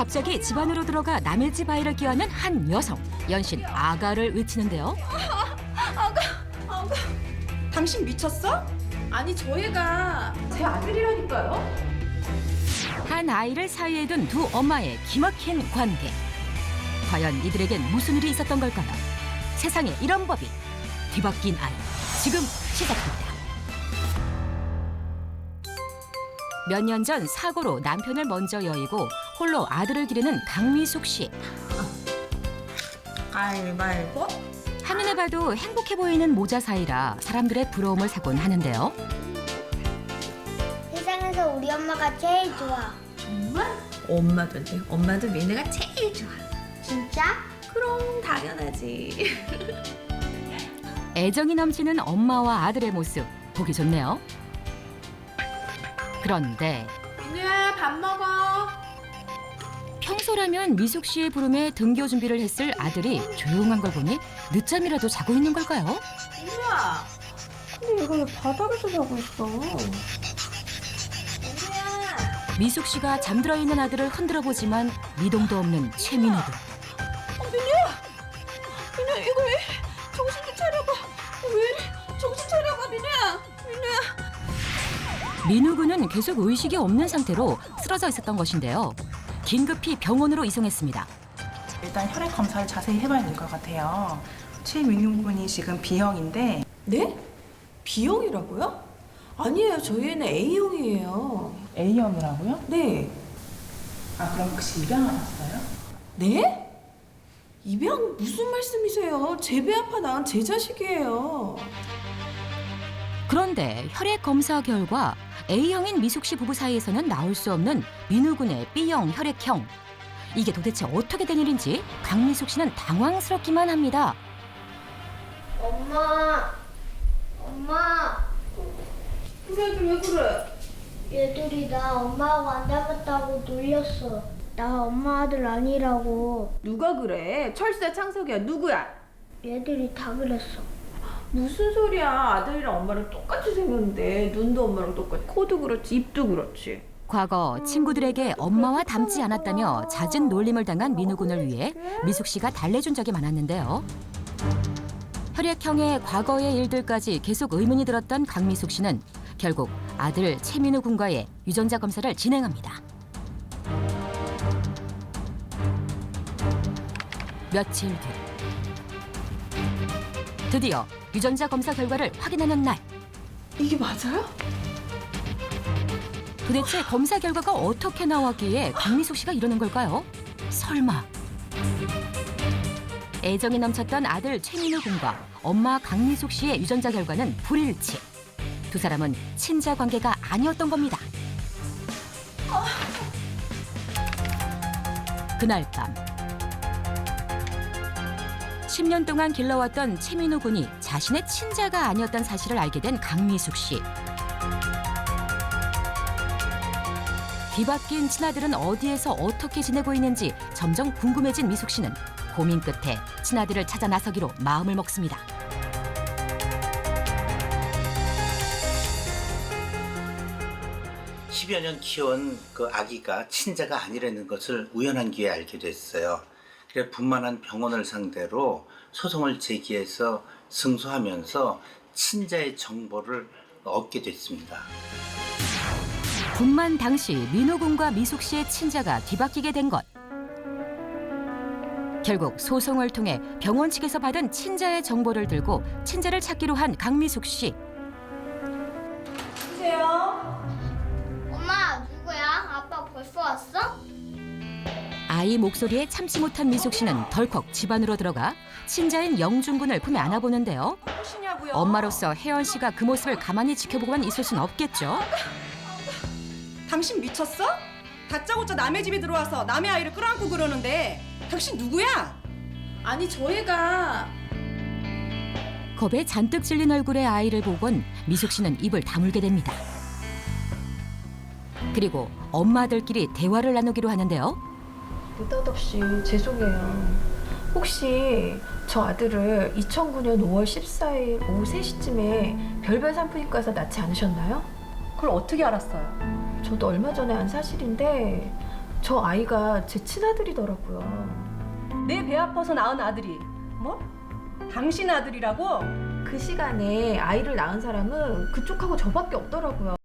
갑자기 집 안으로 들어가 남의 집 아이를 껴안는 한 여성. 연신 아가를 외치는데요. 당신 미쳤어? 아니 저 애가 제 아들이라니까요. 한 아이를 사이에 둔 두 엄마의 기막힌 관계. 과연 이들에겐 무슨 일이 있었던 걸까요? 세상에 이런 법이. 뒤바뀐 아이. 지금 시작합니다. 몇 년 전 사고로 남편을 먼저 여의고 홀로 아들을 기르는 강미숙 씨. 가위바위보? 한눈에 봐도 행복해 보이는 모자 사이라 사람들의 부러움을 사곤 하는데요. 세상에서 우리 엄마가 제일 좋아. 정말? 엄마도인데 엄마도 미네가 제일 좋아. 진짜? 그럼 당연하지. 애정이 넘치는 엄마와 아들의 모습 보기 좋네요. 그런데 미네야 밥 먹어. 평소라면 미숙 씨의 부름에 등교 준비를 했을 아들이 조용한 걸 보니 늦잠이라도 자고 있는 걸까요? 미네야. 근데 얘가 왜 바닥에서 자고 있어? 미네야. 미숙 씨가 잠들어 있는 아들을 흔들어 보지만 미동도 없는 최민호군. 미네 이거 왜 정신 좀 차려봐. 왜 이래? 정신 차려봐 미네야. 미네야. 민우군은 계속 의식이 없는 상태로 쓰러져 있었던 것인데요. 긴급히 병원으로 이송했습니다. 일단 혈액 검사를 자세히 해봐야 될 것 같아요. 최민용 군이 지금 B형인데 네? B형이라고요? 아니에요. 저희 애는 A형이에요. A형이라고요? 네. 아 그럼 혹시 입양하셨어요? 네? 입양 무슨 말씀이세요? 제 배 아파 낳은 제 자식이에요. 그런데 혈액 검사 결과 A형인 미숙 씨 부부 사이에서는 나올 수 없는 민우군의 B형 혈액형. 이게 도대체 어떻게 된 일인지 강미숙 씨는 당황스럽기만 합니다. 엄마. 우리 애들 왜 그래? 얘들이 나 엄마하고 안 닮았다고 놀렸어. 나 엄마 아들 아니라고. 누가 그래? 철새 창석이야. 누구야? 얘들이 다 그랬어. 무슨 소리야? 아들이랑 엄마랑 똑같이 생겼는데 눈도 엄마랑 똑같이 코도 그렇지 입도 그렇지. 과거 친구들에게 엄마와 닮지 않았다며 잦은 놀림을 당한 민우군을 위해 미숙 씨가 달래준 적이 많았는데요. 혈액형의 과거의 일들까지 계속 의문이 들었던 강미숙 씨는 결국 아들 최민우 군과의 유전자 검사를 진행합니다. 며칠 뒤 드디어 유전자 검사 결과를 확인하는 날. 이게 맞아요? 도대체 검사 결과가 어떻게 나왔기에 강미숙 씨가 이러는 걸까요? 설마 애정이 넘쳤던 아들 최민우 군과 엄마 강미숙 씨의 유전자 결과는 불일치. 두 사람은 친자 관계가 아니었던 겁니다. 그날 밤 10년 동안 길러왔던 최민우 군이 자신의 친자가 아니었던 사실을 알게 된 강미숙 씨. 뒤바뀐 친아들은 어디에서 어떻게 지내고 있는지 점점 궁금해진 미숙 씨는 고민 끝에 친아들을 찾아 나서기로 마음을 먹습니다. (10여 년) 키운 그 아기가 친자가 아니라는 것을 우연한 기회에 알게 됐어요. 그래 분만한 병원을 상대로 소송을 제기해서 승소하면서 친자의 정보를 얻게 됐습니다. 분만 당시 민우 군과 미숙 씨의 친자가 뒤바뀌게 된 것. 결국 소송을 통해 병원 측에서 받은 친자의 정보를 들고 친자를 찾기로 한 강미숙 씨. 보세요. 엄마 누구야? 아빠 벌써 왔어? 아이 목소리에 참지 못한 미숙 씨는 덜컥 집 안으로 들어가 친자인 영준 군을 품에 안아보는데요. 무엇이냐고요? 엄마로서 혜연 씨가 그 모습을 가만히 지켜보고만 있을 순 없겠죠. 당신 미쳤어? 다짜고짜 남의 집에 들어와서 남의 아이를 끌어안고 그러는데 당신 누구야? 아니 저 애가 겁에 잔뜩 질린 얼굴의 아이를 보곤 미숙 씨는 입을 다물게 됩니다. 그리고 엄마들끼리 대화를 나누기로 하는데요. 느닷없이 죄송해요. 혹시 저 아들을 2009년 5월 14일 오후 3시쯤에 별별 산부인과에서 낳지 않으셨나요? 그걸 어떻게 알았어요? 저도 얼마 전에 안 사실인데 저 아이가 제 친아들이더라고요. 내 배 아파서 낳은 아들이 뭐? 당신 아들이라고? 그 시간에 아이를 낳은 사람은 그쪽하고 저밖에 없더라고요.